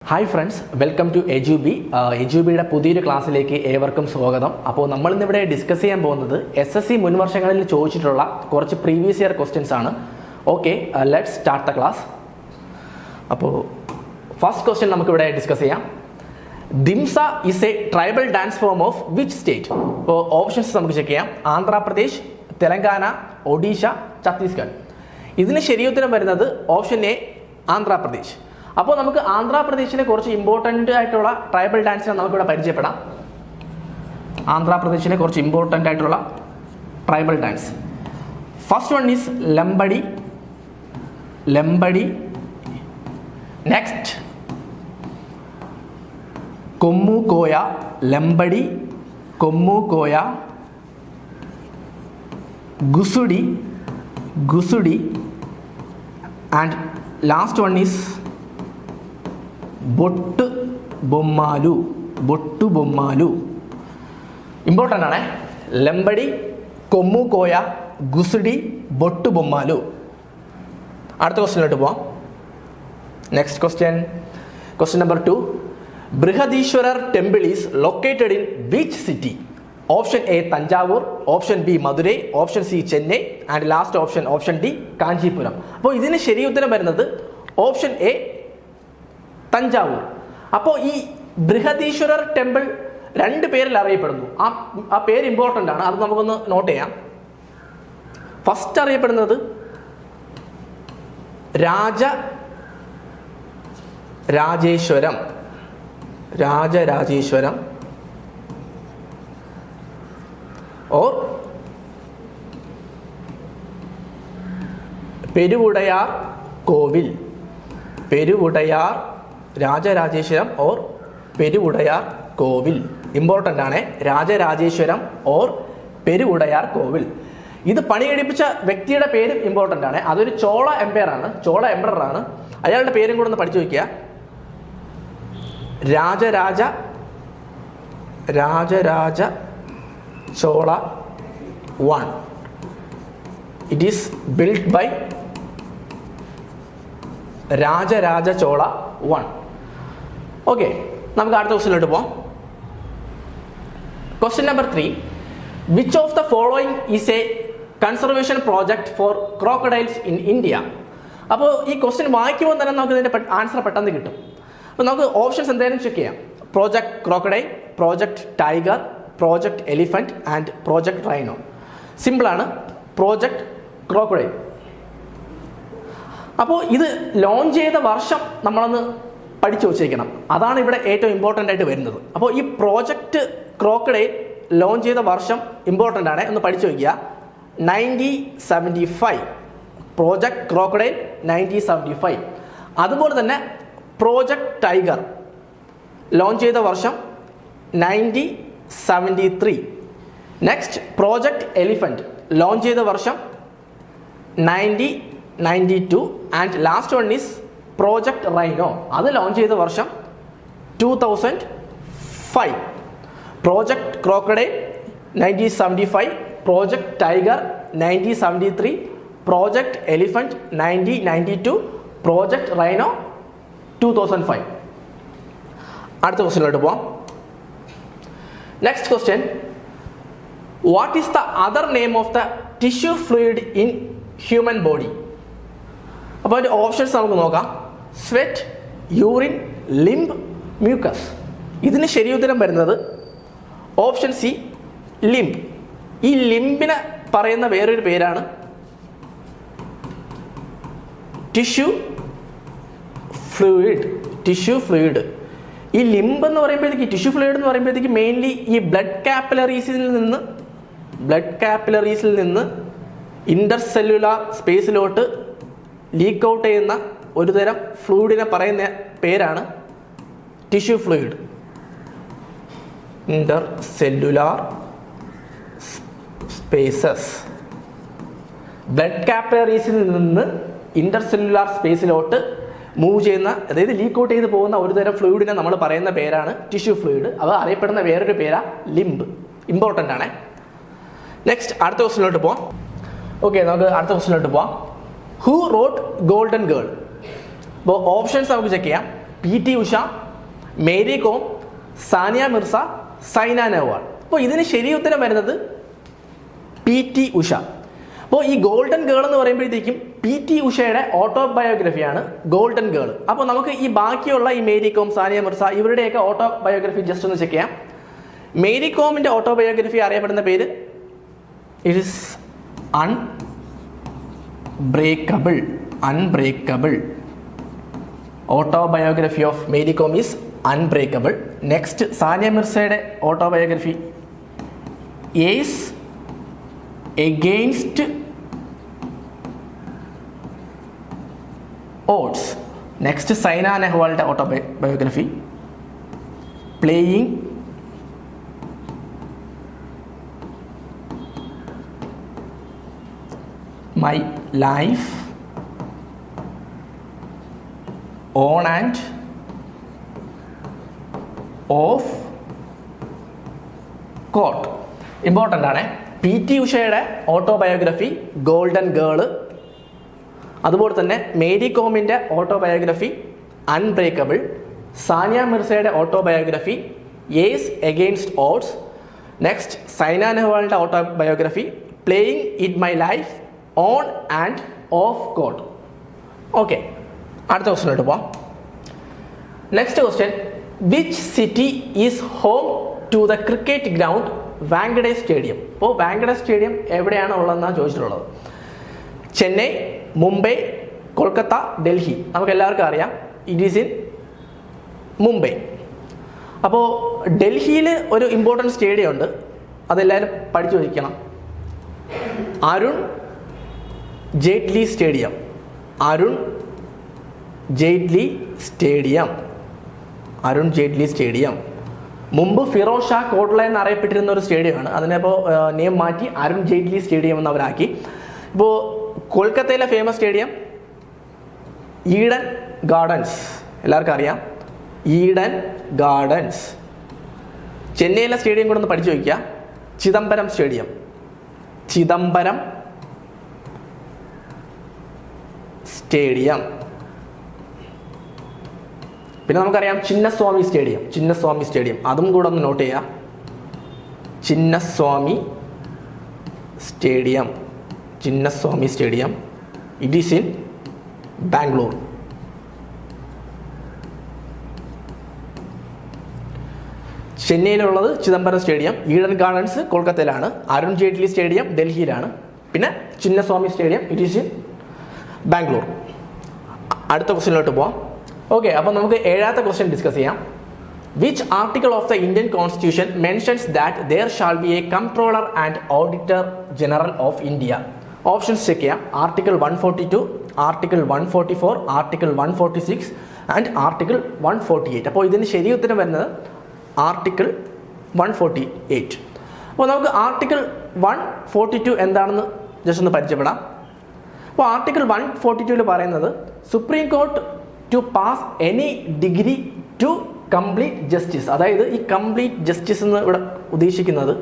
Hi friends, welcome to എജുബി. എജുബിയുടെ പുതിയൊരു ക്ലാസ്സിലേക്ക് ഏവർക്കും സ്വാഗതം. അപ്പോൾ നമ്മളിന്നിവിടെ ഡിസ്കസ് ചെയ്യാൻ പോകുന്നത് SSC മുൻ വർഷങ്ങളിൽ ചോദിച്ചിട്ടുള്ള കുറച്ച് പ്രീവിയസ് ഇയർ ക്വസ്റ്റ്യൻസ് ആണ്. Okay, let's start the class. അപ്പോൾ ഫസ്റ്റ് ക്വസ്റ്റ്യൻ നമുക്കിവിടെ ഡിസ്കസ് ചെയ്യാം. Dhimsa is a tribal dance form of which state? അപ്പോൾ ഓപ്ഷൻസ് നമുക്ക് ചെക്ക് ചെയ്യാം. ആന്ധ്രാപ്രദേശ്, തെലങ്കാന, ഒഡീഷ, ഛത്തീസ്ഗഡ്. ഇതിന് ശരിയുത്തരം വരുന്നത് ഓപ്ഷൻ എ, ആന്ധ്രാപ്രദേശ്. അപ്പോൾ നമുക്ക് ആന്ധ്രാപ്രദേശിലെ കുറച്ച് ഇമ്പോർട്ടൻ്റ് ആയിട്ടുള്ള ട്രൈബൽ ഡാൻസിനെ നമുക്കിവിടെ പരിചയപ്പെടാം. ആന്ധ്രാപ്രദേശിലെ കുറച്ച് ഇമ്പോർട്ടൻ്റ് ആയിട്ടുള്ള tribal dance. First one is Lambadi. Next Kommu Koya. Lambadi, Kommu Koya. Gusadi and last one is Bottu Bommalu. Important ആണ്. ലംബടി, കൊമ്മു കോയ, ഗുസുടി, ബൊട്ടു ബൊമ്മാലു. അടുത്ത ക്വസ്റ്റ്യനിലോട്ട് പോവാം. Next question number 2. Brihadeeswarar temple is located in which city? Option A Thanjavur, option B Madurai, option C Chennai and last option D Kanchipuram. അപ്പോൾ ഇതിന് ശരി ഉത്തരം വരുന്നത് ഓപ്ഷൻ എ, തഞ്ചാവൂർ. അപ്പോൾ ഈ ബൃഹദീശ്വരർ ടെമ്പിൾ രണ്ട് പേരിൽ അറിയപ്പെടുന്നു. ആ പേര് ഇമ്പോർട്ടൻ്റ് ആണ്, അത് നമുക്കൊന്ന് നോട്ട് ചെയ്യാം. ഫസ്റ്റ് അറിയപ്പെടുന്നത് Rajarajeswaram or Peruvudaiyar Kovil. Rajarajeswaram or Peruvudaiyar Kovil. Important ആണ്. രാജരാജേശ്വരം ഓർ പെരുവുടയാർ കോവിൽ. ഇത് പണി കഴിപ്പിച്ച വ്യക്തിയുടെ പേരും ഇമ്പോർട്ടൻ്റ് ആണ്. അതൊരു ചോള എംപയർ ആണ്. അയാളുടെ പേരും കൂടെ ഒന്ന് പഠിച്ചു വയ്ക്കുക. Rajaraja Chola 1. It is build by Rajaraja Chola 1. Okay, നമുക്ക് അടുത്ത ക്വസ്റ്റ്യനിലോട്ട് പോവാം. Question number 3. Which of the following is a conservation project for crocodiles in India? അപ്പോൾ ഈ ക്വസ്റ്റ്യൻ വായിക്കുമ്പോൾ തന്നെ നമുക്ക് ഇതിൻ്റെ ആൻസർ പെട്ടെന്ന് കിട്ടും. അപ്പോൾ നമുക്ക് ഓപ്ഷൻസ് എന്തായാലും ചെക്ക് ചെയ്യാം. Project crocodile, project tiger, project elephant and project rhino. സിമ്പിളാണ്. Project crocodile. അപ്പോൾ ഇത് ലോഞ്ച് ചെയ്ത വർഷം നമ്മളൊന്ന് പഠിച്ചു വച്ചേക്കണം. അതാണ് ഇവിടെ ഏറ്റവും ഇമ്പോർട്ടൻ്റ് ആയിട്ട് വരുന്നത്. അപ്പോൾ ഈ പ്രോജക്റ്റ് ക്രോക്കഡൈൽ ലോഞ്ച് ചെയ്ത വർഷം ഇമ്പോർട്ടൻ്റ് ആണ്, ഒന്ന് പഠിച്ചു വയ്ക്കുക. 1975. Project crocodile 1975. അതുപോലെ തന്നെ പ്രോജക്റ്റ് ടൈഗർ ലോഞ്ച് ചെയ്ത വർഷം 1973. നെക്സ്റ്റ് പ്രോജക്റ്റ് എലിഫന്റ് ലോഞ്ച് ചെയ്ത വർഷം 1992 and last one is project rhino. അത് ലോഞ്ച് ചെയ്ത വർഷം 2005. Project crocodile 1975, project tiger 1973, project elephant 1992, project rhino 2005. അടുത്ത ക്വസ്റ്റ്യനിലോട്ട് പോവാം. Next question. What is the other name of the tissue fluid in human body? അപ്പോൾ അതിൻ്റെ ഓപ്ഷൻസ് നമുക്ക് നോക്കാം. Sweat, urine, limb, mucus. ഇതിന് ശരിയുത്തരം വരുന്നത് ഓപ്ഷൻ സി, ലിംബ്. ഈ ലിംബിനെ പറയുന്ന വേറൊരു പേരാണ് ടിഷ്യൂ ഫ്ലൂയിഡ്. ഈ ലിംബ് എന്ന് പറയുമ്പോഴത്തേക്ക്, ടിഷ്യൂ ഫ്ലൂയിഡ് എന്ന് പറയുമ്പോഴത്തേക്ക് മെയിൻലി ഈ ബ്ലഡ് കാപ്പിലറീസിൽ നിന്ന് ഇന്റർസെല്ലുലാർ സ്പേസിലോട്ട് ലീക്ക് ഔട്ട് ചെയ്യുന്ന ഒരു തരം ഫ്ലൂയിഡിനെ പറയുന്ന പേരാണ് tissue fluid. Intercellular spaces. Blood കാപ്പിലറീസിൽ നിന്ന് ഇന്റർസെല്ലുലാർ സ്പേസിലോട്ട് മൂവ് ചെയ്യുന്ന, അതായത് ലീക്ക് ഔട്ട് ചെയ്ത് പോകുന്ന ഒരു തരം ഫ്ലൂയിഡിനെ നമ്മൾ പറയുന്ന പേരാണ് ടിഷ്യൂ ഫ്ലൂയിഡ്. അത് അറിയപ്പെടുന്ന വേറൊരു പേരാ ലിംബ്. ഇമ്പോർട്ടൻ്റ് ആണ്. നെക്സ്റ്റ് അടുത്ത ക്വസ്റ്റ്യനിലോട്ട് പോവാം. ഓക്കെ, നമുക്ക് അടുത്ത ക്വസ്റ്റ്യനിലോട്ട് പോവാം. Who wrote golden girl? അപ്പോൾ ഓപ്ഷൻസ് നമുക്ക് ചെക്ക് ചെയ്യാം. PT ഉഷ, മേരി കോം, സാനിയ മിർസ, സൈന നെഹ്വാൾ. അപ്പോൾ ഇതിന് ശരി ഉത്തരം വരുന്നത് PT ഉഷ. അപ്പോൾ ഈ ഗോൾഡൻ ഗേൾ എന്ന് പറയുമ്പോഴത്തേക്കും PT ഉഷയുടെ ഓട്ടോബയോഗ്രഫിയാണ് ഗോൾഡൻ ഗേൾ. അപ്പോൾ നമുക്ക് ഈ ബാക്കിയുള്ള ഈ മേരി കോം, സാനിയ മിർസ ഇവരുടെയൊക്കെ ഓട്ടോബയോഗ്രഫി ജസ്റ്റ് ഒന്ന് ചെക്ക് ചെയ്യാം. മേരി കോമിൻ്റെ ഓട്ടോബയോഗ്രഫി അറിയപ്പെടുന്ന പേര് it is unbreakable. Autobiography of Mary Kom is unbreakable. Next Sania മിർസയുടെ autobiography is against odds. Next Saina നെഹ്വാളുടെ autobiography playing my life on and off court. Important ആണ്. PT ഉഷയുടെ ഓട്ടോബയോഗ്രഫി ഗോൾഡൻ ഗേള്, അതുപോലെ തന്നെ മേരി കോമിൻ്റെ ഓട്ടോബയോഗ്രഫി അൺബ്രേക്കബിൾ, സാനിയ മിർസയുടെ autobiography ace against odds, next Saina നെഹ്വാളിൻ്റെ autobiography playing it my life on and off court. Okay, അടുത്ത ക്വസ്റ്റ്യനിലോട്ട് പോവാം. Next question, which city is home to the cricket ground Wankhede stadium? അപ്പോൾ Wankhede stadium എവിടെയാണ് ഉള്ളതെന്നാണ് ചോദിച്ചിട്ടുള്ളത്. ചെന്നൈ, മുംബൈ, കൊൽക്കത്ത, ഡൽഹി. നമുക്ക് എല്ലാവർക്കും അറിയാം ഇറ്റ് ഈസ് ഇൻ മുംബൈ. അപ്പോൾ ഡൽഹിയിൽ ഒരു ഇമ്പോർട്ടൻറ്റ് സ്റ്റേഡിയം ഉണ്ട്, അതെല്ലാവരും പഠിച്ചു വയ്ക്കണം. അരുൺ ജെയ്റ്റ്ലി സ്റ്റേഡിയം. അരുൺ ജെയ്റ്റ്ലി സ്റ്റേഡിയം. മുമ്പ് ഫിറോസ് ഷാ കോട്ട്ല എന്നറിയപ്പെട്ടിരുന്ന ഒരു സ്റ്റേഡിയമാണ്. അതിനിപ്പോൾ നെയിം മാറ്റി അരുൺ ജെയ്റ്റ്ലി സ്റ്റേഡിയം എന്ന് അവരാക്കി. ഇപ്പോൾ കൊൽക്കത്തയിലെ ഫേമസ് സ്റ്റേഡിയം ഈഡൻ ഗാർഡൻസ്, എല്ലാവർക്കും അറിയാം, ഈഡൻ ഗാർഡൻസ്. ചെന്നൈയിലെ സ്റ്റേഡിയം കൂടെ ഒന്ന് പഠിച്ചു വയ്ക്കുക, ചിദംബരം സ്റ്റേഡിയം. പിന്നെ നമുക്കറിയാം ചിന്നസ്വാമി സ്റ്റേഡിയം, അതും കൂടെ ഒന്ന് നോട്ട് ചെയ്യുക. Chinnaswamy stadium it is in Bangalore. ചെന്നൈയിലുള്ളത് ചിദംബരം സ്റ്റേഡിയം, ഈഡൻ ഗാർഡൻസ് കൊൽക്കത്തയിലാണ്, അരുൺ ജെയ്റ്റ്ലി സ്റ്റേഡിയം ഡൽഹിയിലാണ്, പിന്നെ Chinnaswamy stadium it is in Bangalore. അടുത്ത ക്വസ്റ്റ്യനിലോട്ട് പോവാം. ഓക്കെ, അപ്പോൾ നമുക്ക് ഏഴാമത്തെ ക്വസ്റ്റ്യൻ ഡിസ്കസ് ചെയ്യാം. Which article of the Indian constitution mentions that there shall be a controller and auditor general of India? Options check ചെയ്യാം. Article 142, article 144, article 146 and article 148. അപ്പോൾ ഇതിന് ശരി ഉത്തരം വരുന്നത് ആർട്ടിക്കിൾ 148. അപ്പോൾ നമുക്ക് ആർട്ടിക്കിൾ 142 എന്താണെന്ന് ജസ്റ്റ് ഒന്ന് പരിചയപ്പെടാം. അപ്പോൾ ആർട്ടിക്കിൾ 142 പറയുന്നത് supreme court to pass any degree to complete justice. അതായത് ഈ കംപ്ലീറ്റ് ജസ്റ്റിസ് എന്ന് ഇവിടെ ഉദ്ദേശിക്കുന്നത്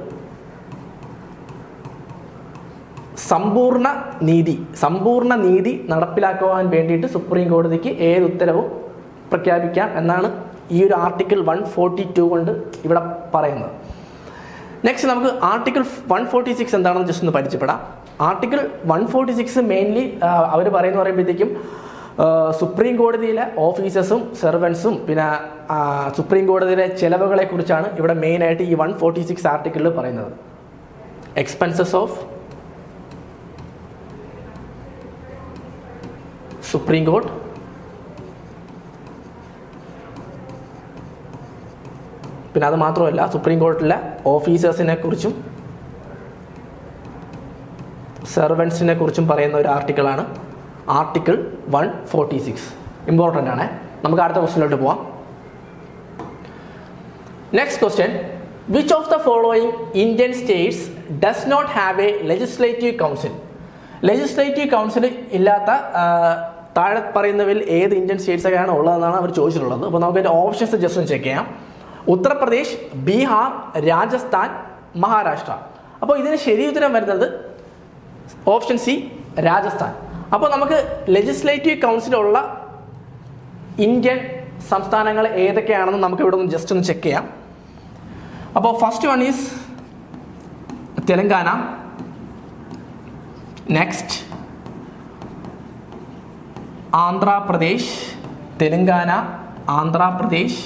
സമ്പൂർണ്ണ നീതി നടപ്പിലാക്കുവാൻ വേണ്ടിയിട്ട് സുപ്രീം കോടതിക്ക് ഏത് ഉത്തരവും പ്രഖ്യാപിക്കാം എന്നാണ് ഈ ഒരു ആർട്ടിക്കിൾ 142 കൊണ്ട് ഇവിടെ പറയുന്നത്. നെക്സ്റ്റ് നമുക്ക് ആർട്ടിക്കിൾ 146 എന്താണെന്ന് ജസ്റ്റ് ഒന്ന് പരിചയപ്പെടാം. ആർട്ടിക്കിൾ 146 മെയിൻലി അവർ പറയുമ്പോഴത്തേക്കും സുപ്രീം കോടതിയിലെ ഓഫീസേഴ്സും സെർവൻസും പിന്നെ സുപ്രീം കോടതിയിലെ ചെലവുകളെ കുറിച്ചാണ് ഇവിടെ മെയിനായിട്ട് ഈ 146 ആർട്ടിക്കിളിൽ പറയുന്നത്. എക്സ്പെൻസസ് ഓഫ് സുപ്രീം കോർട്ട്, പിന്നെ അത് മാത്രമല്ല സുപ്രീം കോർട്ടിലെ ഓഫീസേഴ്സിനെ കുറിച്ചും സെർവൻസിനെ കുറിച്ചും പറയുന്ന ഒരു ആർട്ടിക്കിളാണ് ആർട്ടിക്കിൾ 146. ഇമ്പോർട്ടൻ്റ് ആണ്. നമുക്ക് അടുത്ത ക്വസ്റ്റ്യനിലോട്ട് പോവാം. Next question, which of the following Indian states does not have a legislative council? Legislative council ഇല്ലാത്ത താഴെ പറയുന്നവരിൽ ഏത് ഇന്ത്യൻ സ്റ്റേറ്റ്സൊക്കെയാണ് ഉള്ളതെന്നാണ് അവർ ചോദിച്ചിട്ടുള്ളത്. അപ്പോൾ നമുക്ക് അതിൻ്റെ ഓപ്ഷൻസ് ജസ്റ്റ് ഒന്ന് ചെക്ക് ചെയ്യാം. ഉത്തർപ്രദേശ്, ബീഹാർ, രാജസ്ഥാൻ, മഹാരാഷ്ട്ര. അപ്പോൾ ഇതിന് ശരി ഉത്തരം വരുന്നത് ഓപ്ഷൻ സി, രാജസ്ഥാൻ. അപ്പോൾ നമുക്ക് ലെജിസ്ലേറ്റീവ് കൗൺസിലുള്ള ഇന്ത്യൻ സംസ്ഥാനങ്ങൾ ഏതൊക്കെയാണെന്ന് നമുക്ക് ഇവിടെ ഒന്ന് ജസ്റ്റ് ഒന്ന് ചെക്ക് ചെയ്യാം. അപ്പോൾ first one is Telangana, next Andhra Pradesh, Telangana, Andhra Pradesh.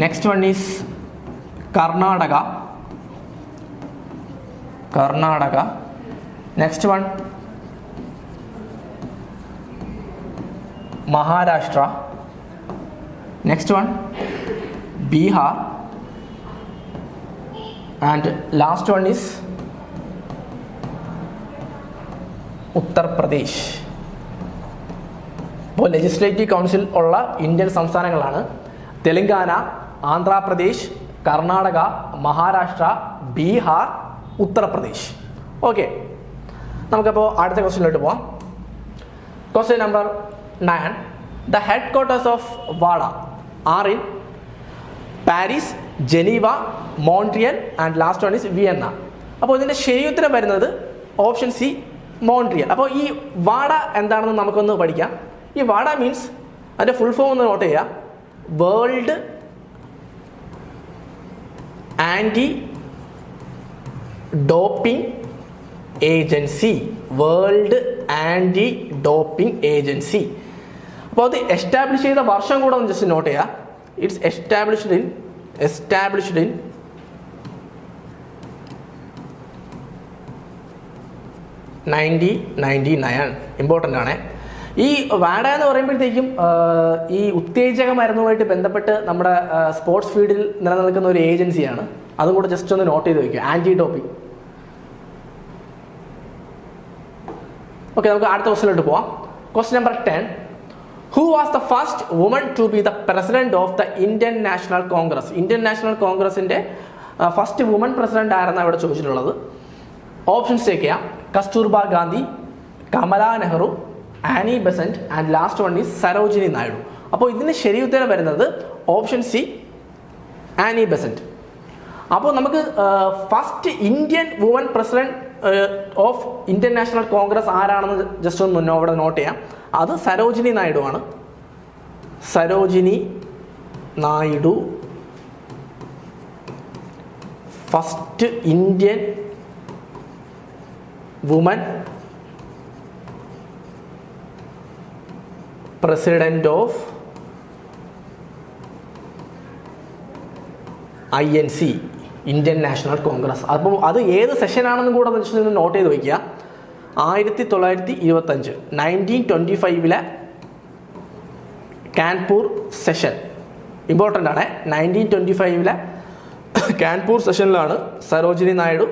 Next one is Karnataka. Next one Maharashtra. Next one Bihar. And last one is Uttar Pradesh. ഇപ്പോൾ ലെജിസ്ലേറ്റീവ് കൗൺസിൽ ഉള്ള ഇന്ത്യൻ സംസ്ഥാനങ്ങളാണ് തെലങ്കാന, ആന്ധ്രാപ്രദേശ്, കർണാടക, മഹാരാഷ്ട്ര, ബീഹാർ, ഉത്തർപ്രദേശ്. ഓക്കെ, നമുക്കപ്പോൾ അടുത്ത ക്വസ്റ്റ്യനിലോട്ട് പോവാം. Question number 9. The headquarters of WADA are in Paris, Geneva, Montreal and last one is Vienna. അപ്പോൾ ഇതിൻ്റെ ശരിയുത്തരം വരുന്നത് ഓപ്ഷൻ സി, മോൺട്രിയൽ. അപ്പോൾ ഈ വാഡ എന്താണെന്ന് നമുക്കൊന്ന് പഠിക്കാം. ഈ വാഡ മീൻസ് അതിൻ്റെ ഫുൾ ഫോം ഒന്ന് നോട്ട് ചെയ്യുക. World anti doping agency. World anti doping agency. അപ്പോൾ അത് എസ്റ്റാബ്ലിഷ് ചെയ്ത വർഷം കൂടെ ഒന്ന് ജസ്റ്റ് നോട്ട് ചെയ്യുക. It's established in 1999. ഇമ്പോർട്ടൻ്റ് ആണ്. ഈ വാഡ എന്ന് പറയുമ്പോഴത്തേക്കും ഈ ഉത്തേജക മരുന്നുമായിട്ട് ബന്ധപ്പെട്ട് നമ്മുടെ സ്പോർട്സ് ഫീൽഡിൽ നിലനിൽക്കുന്ന ഒരു ഏജൻസിയാണ്. അതും കൂടെ ജസ്റ്റ് ഒന്ന് നോട്ട് ചെയ്ത് വയ്ക്കുക, ആൻറ്റി ഡോപ്പിംഗ്. ഓക്കെ, നമുക്ക് അടുത്ത ക്വസ്റ്റ്യനിലോട്ട് പോവാം. Question number 10. Who was the first woman to be the president of the Indian National Congress? Indian national കോൺഗ്രസിൻ്റെ ഫസ്റ്റ് വുമൺ പ്രസിഡന്റ് ആരെന്നാണ് ഇവിടെ ചോദിച്ചിട്ടുള്ളത്. ഓപ്ഷൻസ് ചെക്ക് ചെയ്യാം. Kasturba Gandhi, Kamala Nehru, Annie Besant and last one is Sarojini Naidu. അപ്പോൾ ഇതിന് ശരി ഉത്തരം വരുന്നത് ഓപ്ഷൻ സി, ആനി ബെസന്റ്. അപ്പോൾ നമുക്ക് first Indian woman president of Indian national Congress ആരാണെന്ന് ജസ്റ്റ് ഒന്ന് ഇവിടെ നോട്ട് ചെയ്യാം. അത് സരോജിനി നായിഡു ആണ്. Sarojini Naidu first Indian woman president of INC, Indian national Congress. അപ്പം അത് ഏത് സെഷനാണെന്നും കൂടെ ജസ്റ്റ് നോട്ട് ചെയ്ത് വയ്ക്കുക. 1925 1925 കാൻപൂർ സെഷൻ. ഇമ്പോർട്ടൻ്റ് ആണ്. 1925 കാൻപൂർ സെഷനിലാണ് സരോജിനി നായിഡു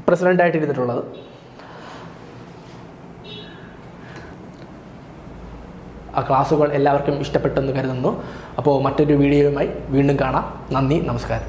പ്രസിഡൻ്റായിട്ട് ഇരുന്നിട്ടുള്ളത്. ആ ക്ലാസ്സുകൾ എല്ലാവർക്കും ഇഷ്ടപ്പെട്ടെന്ന് കരുതുന്നു. അപ്പോൾ മറ്റൊരു വീഡിയോയുമായി വീണ്ടും കാണാം. നന്ദി, നമസ്കാരം.